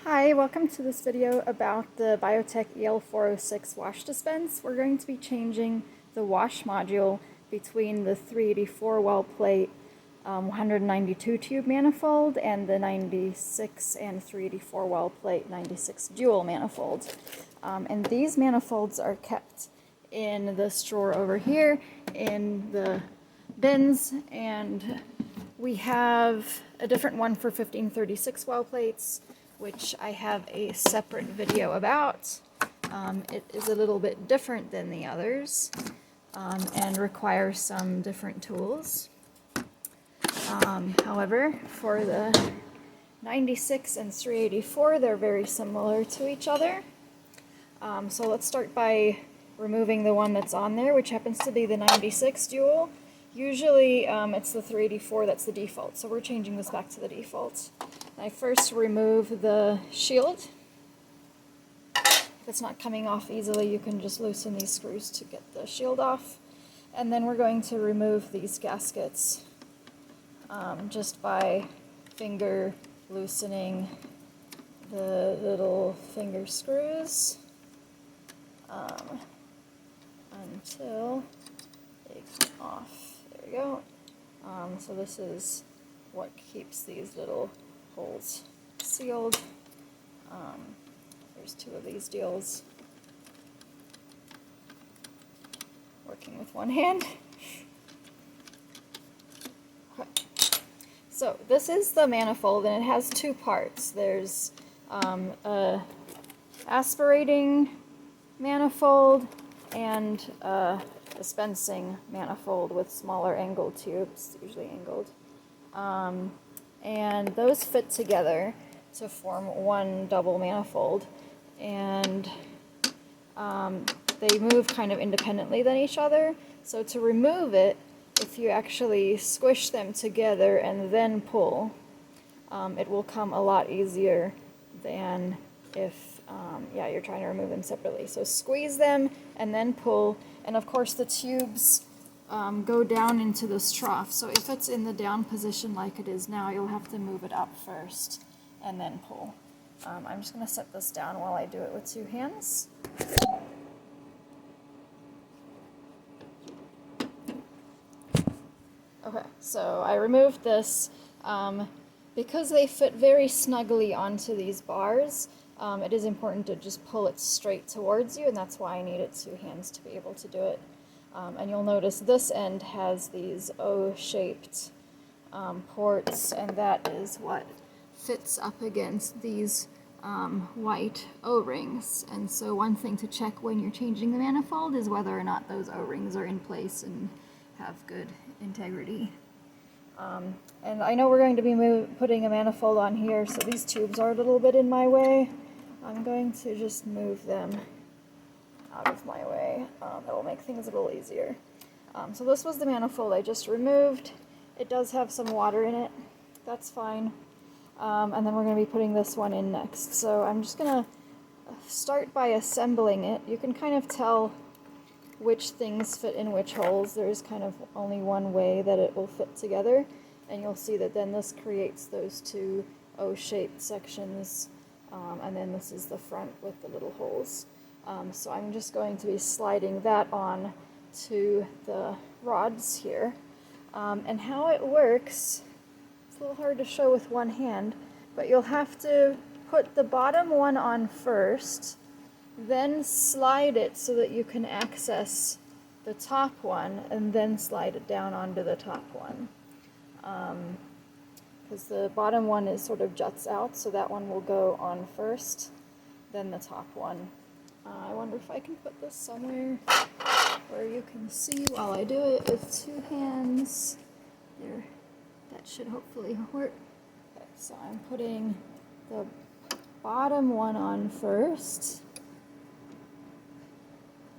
Hi, welcome to this video about the Biotek EL406 wash dispense. We're going to be changing the wash module between the 384 well plate 192 tube manifold and the 96 and 384 well plate 96 dual manifold. And these manifolds are kept in this drawer over here in the bins, and we have a different one for 1536 well plates, which I have a separate video about. It is a little bit different than the others and requires some different tools. However, for the 96 and 384, they're very similar to each other. So let's start by removing the one that's on there, which happens to be the 96 dual. Usually it's the 384 that's the default, so we're changing this back to the default. I first remove the shield. If it's not coming off easily, you can just loosen these screws to get the shield off. And then we're going to remove these gaskets just by finger loosening the little finger screws until they come off. There we go. So this is what keeps these little holes sealed. There's two of these deals. Working with one hand. Okay. So this is the manifold, and it has two parts. There's a aspirating manifold and a dispensing manifold with smaller angled tubes, usually angled. And those fit together to form one double manifold, and they move kind of independently than each other. So to remove it, if you actually squish them together and then pull, it will come a lot easier than if you're trying to remove them separately. So squeeze them and then pull, and of course the tubes go down into this trough. So if it's in the down position like it is now, you'll have to move it up first and then pull. I'm just going to set this down while I do it with two hands. Okay, so I removed this. Because they fit very snugly onto these bars, it is important to just pull it straight towards you, and that's why I needed two hands to be able to do it. And you'll notice this end has these O-shaped ports, and that is what fits up against these white O-rings. And so one thing to check when you're changing the manifold is whether or not those O-rings are in place and have good integrity. And I know we're going to be putting a manifold on here, so these tubes are a little bit in my way. I'm going to just move them out of my way. That will make things a little easier. So this was the manifold I just removed. It does have some water in it. That's fine. And then we're going to be putting this one in next. So I'm just going to start by assembling it. You can kind of tell which things fit in which holes. There's kind of only one way that it will fit together, and you'll see that then this creates those two O-shaped sections, and then this is the front with the little holes. So I'm just going to be sliding that on to the rods here. And how it works, it's a little hard to show with one hand, but you'll have to put the bottom one on first, then slide it so that you can access the top one, and then slide it down onto the top one. Because the bottom one is sort of juts out, so that one will go on first, then the top one. I wonder if I can put this somewhere where you can see while I do it with two hands. There, that should hopefully work. Okay, so I'm putting the bottom one on first.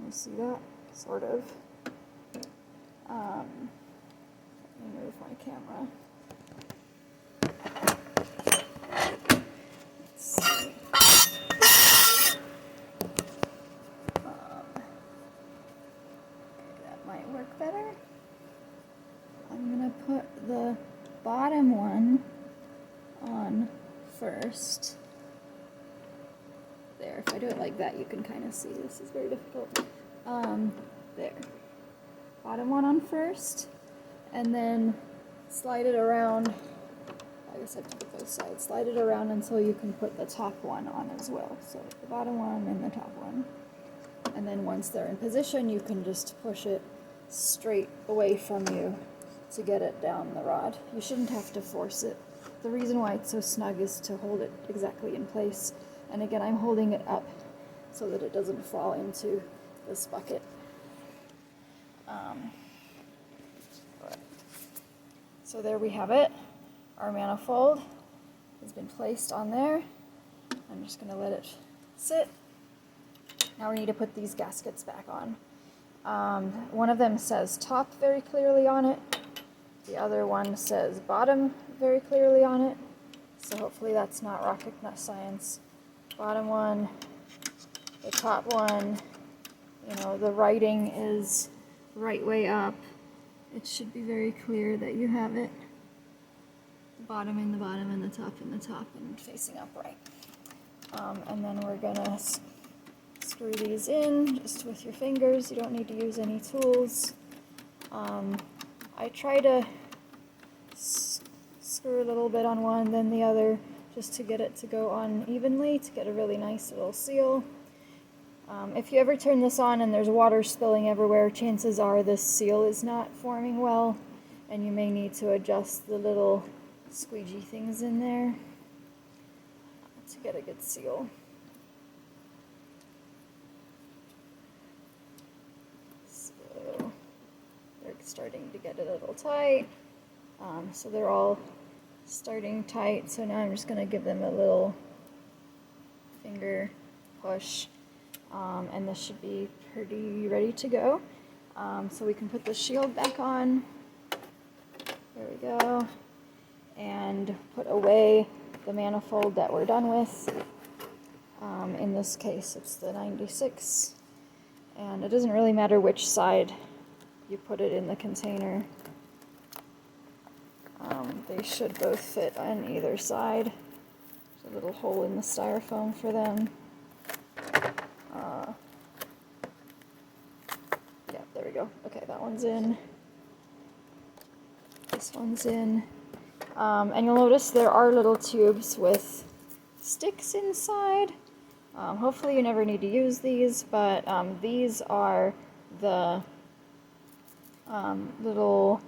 You see that? Sort of. Let me move my camera. Let's see. That might work better. I'm going to put the bottom one on first. if I do it like that, you can kind of see. This is very difficult. There. Bottom one on first, and then slide it around. I guess I have to put both sides. Slide it around until you can put the top one on as well. So the bottom one and the top one. And then once they're in position, you can just push it straight away from you to get it down the rod. You shouldn't have to force it. The reason why it's so snug is to hold it exactly in place. And again, I'm holding it up so that it doesn't fall into this bucket. So there we have it. Our manifold has been placed on there. I'm just going to let it sit. Now we need to put these gaskets back on. One of them says top very clearly on it. The other one says bottom very clearly on it. So hopefully that's not rocket science. Bottom one, the top one, you know, the writing is right way up. It should be very clear that you have it. The bottom and the bottom and the top and facing upright. And then we're gonna screw these in just with your fingers. You don't need to use any tools. I try to screw a little bit on one, then the other, just to get it to go on evenly, to get a really nice little seal. If you ever turn this on and there's water spilling everywhere, chances are this seal is not forming well, and you may need to adjust the little squeegee things in there to get a good seal. So they're starting to get a little tight. So they're all starting tight, so now I'm just going to give them a little finger push. And this should be pretty ready to go. So we can put the shield back on. There we go. And put away the manifold that we're done with. In this case, it's the 96. And it doesn't really matter which side you put it in the container. They should both fit on either side. There's a little hole in the styrofoam for them. Yeah, there we go. Okay, that one's in. This one's in. And you'll notice there are little tubes with sticks inside. Hopefully you never need to use these, but these are the little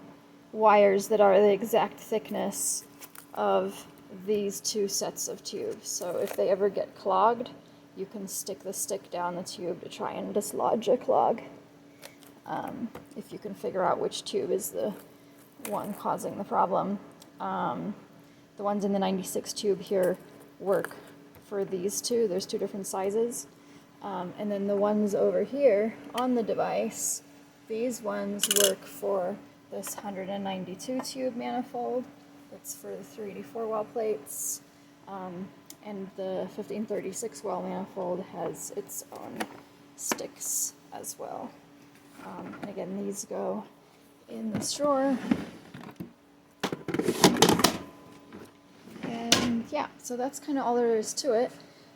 wires that are the exact thickness of these two sets of tubes. So if they ever get clogged, you can stick the stick down the tube to try and dislodge a clog. If you can figure out which tube is the one causing the problem. The ones in the 96 tube here work for these two. There's two different sizes. And then the ones over here on the device, these ones work for this 192 tube manifold. That's for the 384 well plates. And the 1536 well manifold has its own sticks as well. And again, these go in this drawer. And yeah, so that's kind of all there is to it.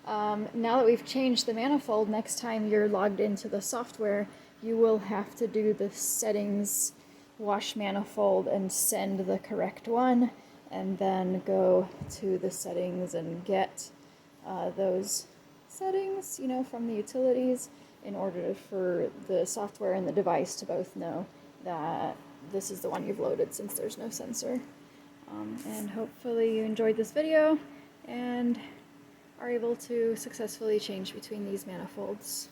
Now that we've changed the manifold, next time you're logged into the software, you will have to do the settings, wash manifold, and send the correct one, and then go to the settings and get those settings, from the utilities, in order for the software and the device to both know that this is the one you've loaded, since there's no sensor. And hopefully you enjoyed this video and are able to successfully change between these manifolds.